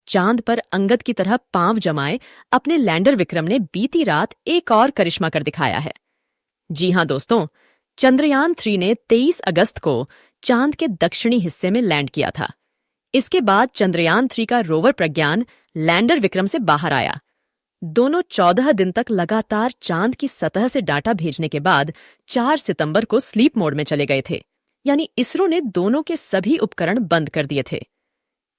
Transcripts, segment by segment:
चांद पर अंगद की तरह पांव जमाए अपने लैंडर विक्रम ने बीती रात एक और करिश्मा कर दिखाया है। जी हां दोस्तों, चंद्रयान 3 ने 23 अगस्त को चांद के दक्षिणी हिस्से में लैंड किया था। इसके बाद चंद्रयान 3 का रोवर प्रज्ञान लैंडर विक्रम से बाहर आया। दोनों 14 दिन तक लगातार चांद की सतह से डाटा भेजने के बाद 4 सितंबर को स्लीप मोड में चले गए थे। यानी इसरो ने दोनों के सभी उपकरण बंद कर दिए थे।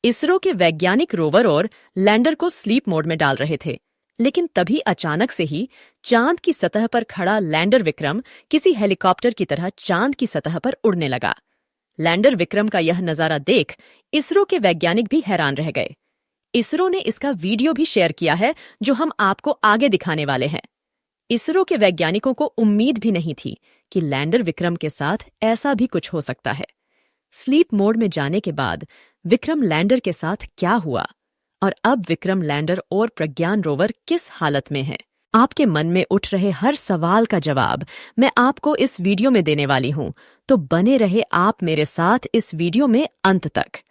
इसरो के वैज्ञानिक रोवर और लैंडर को स्लीप मोड में डाल रहे थे, लेकिन तभी अचानक से ही चांद की सतह पर खड़ा लैंडर विक्रम किसी हेलीकॉप्टर की तरह चांद की सतह पर उड़ने लगा। लैंडर विक्रम का यह नजारा देख इसरो के वैज्ञानिक भी हैरान रह गए। इसरो ने इसका वीडियो भी शेयर किया है, जो हम आपको आगे दिखाने वाले हैं। इसरो के वैज्ञानिकों को उम्मीद भी नहीं थी कि लैंडर विक्रम के साथ ऐसा भी कुछ हो सकता है। स्लीप मोड में जाने के बाद विक्रम लैंडर के साथ क्या हुआ और अब विक्रम लैंडर और प्रज्ञान रोवर किस हालत में है, आपके मन में उठ रहे हर सवाल का जवाब मैं आपको इस वीडियो में देने वाली हूं। तो बने रहे आप मेरे साथ इस वीडियो में अंत तक।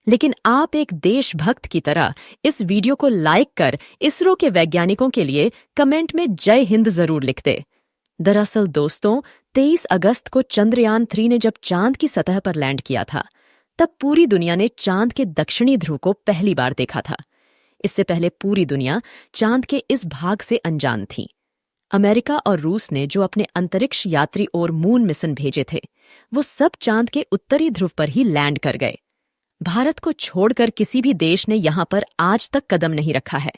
लेकिन आप एक देशभक्त की तरह इस वीडियो को लाइक कर इसरो के वैज्ञानिकों के लिए कमेंट में जय हिंद जरूर लिख दे। दरअसल दोस्तों, 23 अगस्त को चंद्रयान 3 ने जब चांद की सतह पर लैंड किया था, तब पूरी दुनिया ने चांद के दक्षिणी ध्रुव को पहली बार देखा था। इससे पहले पूरी दुनिया चांद के इस भाग से अनजान थी। अमेरिका और रूस ने जो अपने अंतरिक्ष यात्री और मून मिशन भेजे थे, वो सब चांद के उत्तरी ध्रुव पर ही लैंड कर गए। भारत को छोड़कर किसी भी देश ने यहां पर आज तक कदम नहीं रखा है।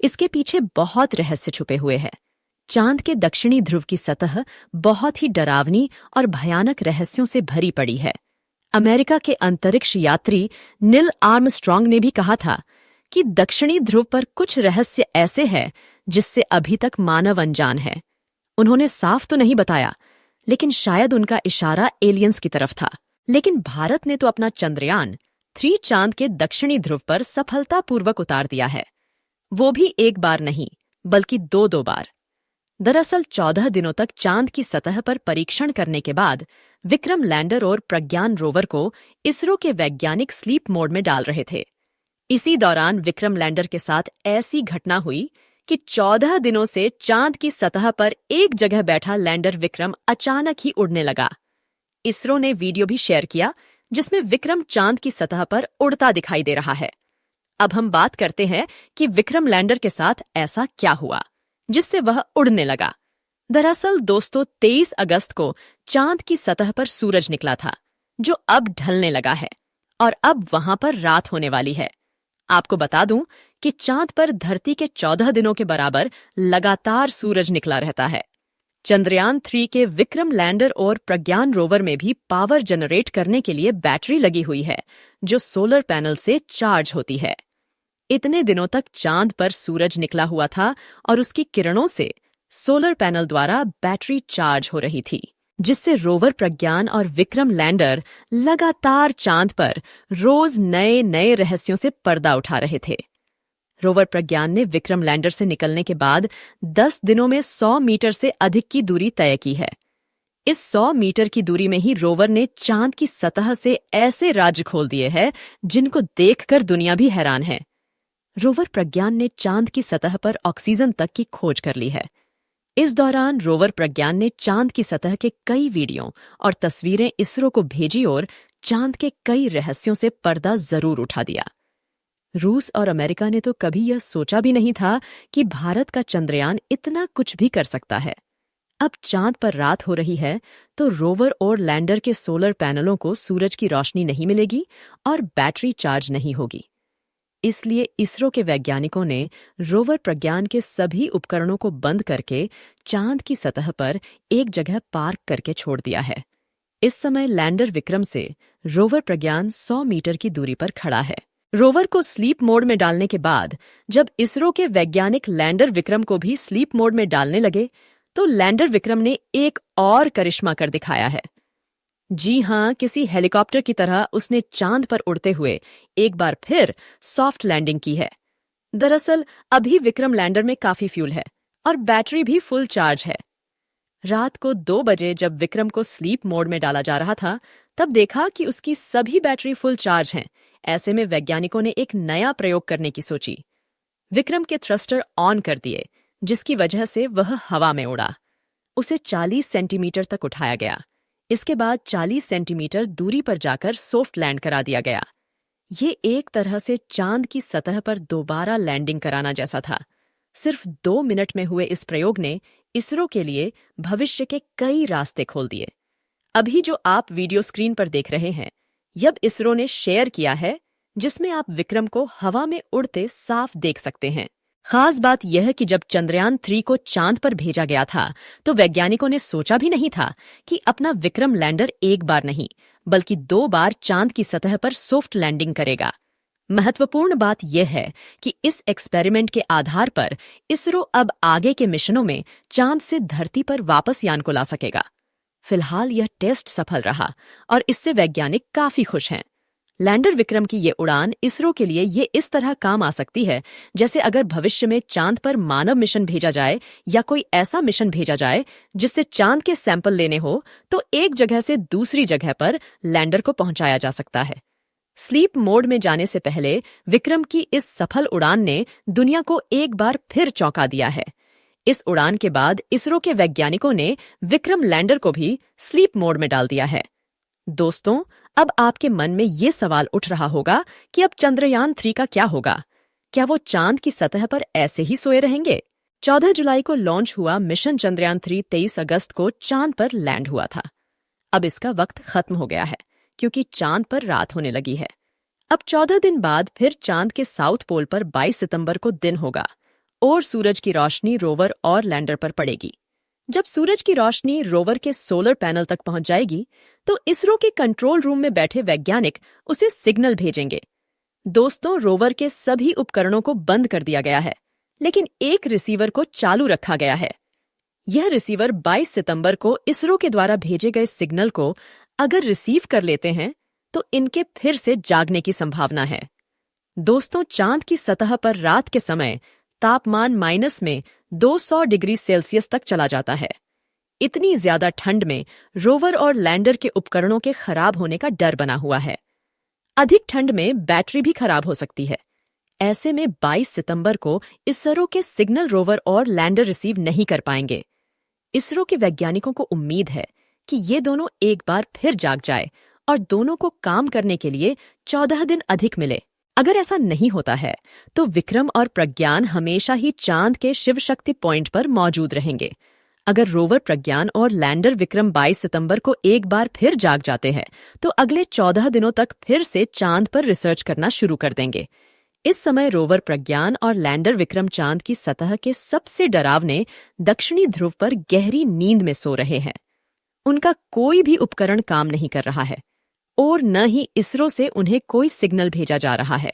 इसके पीछे बहुत रहस्य छुपे हुए हैं। चांद के दक्षिणी ध्रुव की सतह बहुत ही डरावनी और भयानक रहस्यों से भरी पड़ी है। अमेरिका के अंतरिक्ष यात्री नील आर्मस्ट्रॉन्ग ने भी कहा था कि दक्षिणी ध्रुव पर कुछ रहस्य ऐसे हैं जिससे अभी तक मानव अनजान है। उन्होंने साफ तो नहीं बताया, लेकिन शायद उनका इशारा एलियंस की तरफ था। लेकिन भारत ने तो अपना चंद्रयान 3 चांद के दक्षिणी ध्रुव पर सफलतापूर्वक उतार दिया है। वो भी एक बार नहीं, बल्कि 2 बार। दरअसल 14 दिनों तक चांद की सतह पर परीक्षण करने के बाद विक्रम लैंडर और प्रज्ञान रोवर को इसरो के वैज्ञानिक स्लीप मोड में डाल रहे थे। इसी दौरान विक्रम लैंडर के साथ ऐसी घटना हुई कि 14 दिनों से चांद की सतह पर एक जगह बैठा लैंडर विक्रम अचानक ही उड़ने लगा। इसरो ने वीडियो भी शेयर किया, जिसमें विक्रम चांद की सतह पर उड़ता दिखाई दे रहा है। अब हम बात करते हैं कि विक्रम लैंडर के साथ ऐसा क्या हुआ जिससे वह उड़ने लगा। दरअसल दोस्तों, 23 अगस्त को चांद की सतह पर सूरज निकला था, जो अब ढलने लगा है और अब वहां पर रात होने वाली है। आपको बता दूं कि चांद पर धरती के 14 दिनों के बराबर लगातार सूरज निकला रहता है। चंद्रयान 3 के विक्रम लैंडर और प्रज्ञान रोवर में भी पावर जनरेट करने के लिए बैटरी लगी हुई है, जो सोलर पैनल से चार्ज होती है। इतने दिनों तक चांद पर सूरज निकला हुआ था और उसकी किरणों से सोलर पैनल द्वारा बैटरी चार्ज हो रही थी, जिससे रोवर प्रज्ञान और विक्रम लैंडर लगातार चांद पर रोज नए नए रहस्यों से पर्दा उठा रहे थे। रोवर प्रज्ञान ने विक्रम लैंडर से निकलने के बाद 10 दिनों में 100 मीटर से अधिक की दूरी तय की है। इस 100 मीटर की दूरी में ही रोवर ने चांद की सतह से ऐसे राज खोल दिए हैं जिनको देखकर दुनिया भी हैरान है। रोवर प्रज्ञान ने चांद की सतह पर ऑक्सीजन तक की खोज कर ली है। इस दौरान रोवर प्रज्ञान ने चांद की सतह के कई वीडियो और तस्वीरें इसरो को भेजी और चांद के कई रहस्यों से पर्दा जरूर उठा दिया। रूस और अमेरिका ने तो कभी यह सोचा भी नहीं था कि भारत का चंद्रयान इतना कुछ भी कर सकता है। अब चांद पर रात हो रही है तो रोवर और लैंडर के सोलर पैनलों को सूरज की रोशनी नहीं मिलेगी और बैटरी चार्ज नहीं होगी। इसलिए इसरो के वैज्ञानिकों ने रोवर प्रज्ञान के सभी उपकरणों को बंद करके चांद की सतह पर एक जगह पार्क करके छोड़ दिया है। इस समय लैंडर विक्रम से रोवर प्रज्ञान 100 मीटर की दूरी पर खड़ा है। रोवर को स्लीप मोड में डालने के बाद जब इसरो के वैज्ञानिक लैंडर विक्रम को भी स्लीप मोड में डालने लगे, तो लैंडर विक्रम ने एक और करिश्मा कर दिखाया है। जी हां, किसी हेलीकॉप्टर की तरह उसने चांद पर उड़ते हुए एक बार फिर सॉफ्ट लैंडिंग की है। दरअसल अभी विक्रम लैंडर में काफी फ्यूल है और बैटरी भी फुल चार्ज है। रात को 2 बजे जब विक्रम को स्लीप मोड में डाला जा रहा था, तब देखा कि उसकी सभी बैटरी फुल चार्ज हैं। ऐसे में वैज्ञानिकों ने एक नया प्रयोग करने की सोची। विक्रम के थ्रस्टर ऑन कर दिए, जिसकी वजह से वह हवा में उड़ा। उसे 40 सेंटीमीटर तक उठाया गया। इसके बाद 40 सेंटीमीटर दूरी पर जाकर सॉफ्ट लैंड करा दिया गया। ये एक तरह से चांद की सतह पर दोबारा लैंडिंग कराना जैसा था। सिर्फ 2 मिनट में हुए इस प्रयोग ने इसरो के लिए भविष्य के कई रास्ते खोल दिए। अभी जो आप वीडियो स्क्रीन पर देख रहे हैं, यह इसरो ने शेयर किया है, जिसमें आप विक्रम को हवा में उड़ते साफ देख सकते हैं। खास बात यह है कि जब चंद्रयान 3 को चांद पर भेजा गया था, तो वैज्ञानिकों ने सोचा भी नहीं था कि अपना विक्रम लैंडर एक बार नहीं, बल्कि 2 बार चांद की सतह पर सॉफ्ट लैंडिंग करेगा। महत्वपूर्ण बात यह है कि इस एक्सपेरिमेंट के आधार पर इसरो अब आगे के मिशनों में चांद से धरती पर वापस यान को ला सकेगा। फिलहाल यह टेस्ट सफल रहा और इससे वैज्ञानिक काफी खुश हैं। लैंडर विक्रम की ये उड़ान इसरो के लिए ये इस तरह काम आ सकती है जैसे अगर भविष्य में चांद पर मानव मिशन भेजा जाए या कोई ऐसा मिशन भेजा जाए जिससे चांद के सैंपल लेने हो, तो एक जगह से दूसरी जगह पर लैंडर को पहुंचाया जा सकता है। स्लीप मोड में जाने से पहले विक्रम की इस सफल उड़ान ने दुनिया को एक बार फिर चौंका दिया है। इस उड़ान के बाद इसरो के वैज्ञानिकों ने विक्रम लैंडर को भी स्लीप मोड में डाल दिया है। दोस्तों, अब आपके मन में ये सवाल उठ रहा होगा कि अब चंद्रयान 3 का क्या होगा? क्या वो चांद की सतह पर ऐसे ही सोए रहेंगे? 14 जुलाई को लॉन्च हुआ मिशन चंद्रयान 3 23 अगस्त को चांद पर लैंड हुआ था। अब इसका वक्त खत्म हो गया है, क्योंकि चांद पर रात होने लगी है। अब 14 दिन बाद फिर चांद के साउथ पोल पर 22 सितंबर को दिन होगा और सूरज की रोशनी रोवर और लैंडर पर पड़ेगी। जब सूरज की रोशनी रोवर के सोलर पैनल तक पहुंच जाएगी, तो इसरो के कंट्रोल रूम में बैठे वैज्ञानिक उसे सिग्नल भेजेंगे। दोस्तों, रोवर के सभी उपकरणों को बंद कर दिया गया है, लेकिन एक रिसीवर को चालू रखा गया है। यह रिसीवर 22 सितंबर को इसरो के द्वारा भेजे गए सिग्नल को अगर रिसीव कर लेते हैं, तो इनके फिर से जागने की संभावना है। दोस्तों, चांद की सतह पर रात के समय तापमान माइनस में 200 डिग्री सेल्सियस तक चला जाता है। इतनी ज्यादा ठंड में रोवर और लैंडर के उपकरणों के खराब होने का डर बना हुआ है। अधिक ठंड में बैटरी भी खराब हो सकती है। ऐसे में 22 सितंबर को इसरो के सिग्नल रोवर और लैंडर रिसीव नहीं कर पाएंगे। इसरो के वैज्ञानिकों को उम्मीद है कि ये दोनों एक बार फिर जाग जाए और दोनों को काम करने के लिए 14 दिन अधिक मिले। अगर ऐसा नहीं होता है, तो विक्रम और प्रज्ञान हमेशा ही चांद के शिव शक्ति पॉइंट पर मौजूद रहेंगे। अगर रोवर प्रज्ञान और लैंडर विक्रम 22 सितंबर को एक बार फिर जाग जाते हैं, तो अगले 14 दिनों तक फिर से चांद पर रिसर्च करना शुरू कर देंगे। इस समय रोवर प्रज्ञान और लैंडर विक्रम चांद की सतह के सबसे डरावने दक्षिणी ध्रुव पर गहरी नींद में सो रहे हैं। उनका कोई भी उपकरण काम नहीं कर रहा है और न ही इसरो से उन्हें कोई सिग्नल भेजा जा रहा है।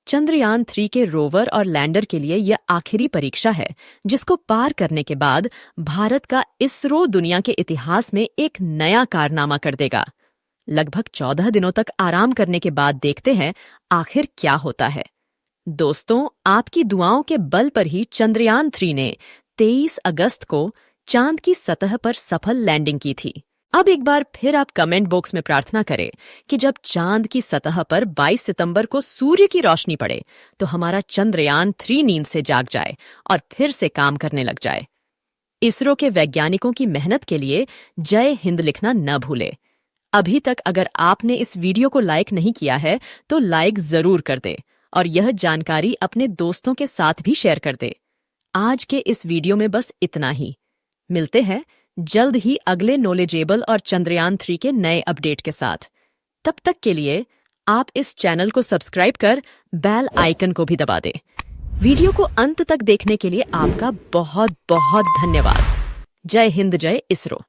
चंद्रयान 3 के रोवर और लैंडर के लिए यह आखिरी परीक्षा है, जिसको पार करने के बाद भारत का इसरो दुनिया के इतिहास में एक नया कारनामा कर देगा। लगभग 14 दिनों तक आराम करने के बाद देखते हैं आखिर क्या होता है। दोस्तों, आपकी दुआओं के बल पर ही चंद्रयान 3 ने 23 अगस्त को चांद की सतह पर सफल लैंडिंग की थी। अब एक बार फिर आप कमेंट बॉक्स में प्रार्थना करें कि जब चांद की सतह पर 22 सितंबर को सूर्य की रोशनी पड़े, तो हमारा चंद्रयान 3 नींद से जाग जाए और फिर से काम करने लग जाए। इसरो के वैज्ञानिकों की मेहनत के लिए जय हिंद लिखना न भूले। अभी तक अगर आपने इस वीडियो को लाइक नहीं किया है, तो लाइक जरूर कर दे और यह जानकारी अपने दोस्तों के साथ भी शेयर कर दे। आज के इस वीडियो में बस इतना ही। मिलते हैं जल्द ही अगले नॉलेजेबल और चंद्रयान 3 के नए अपडेट के साथ। तब तक के लिए आप इस चैनल को सब्सक्राइब कर बेल आइकन को भी दबा दें। वीडियो को अंत तक देखने के लिए आपका बहुत बहुत धन्यवाद। जय हिंद, जय इसरो।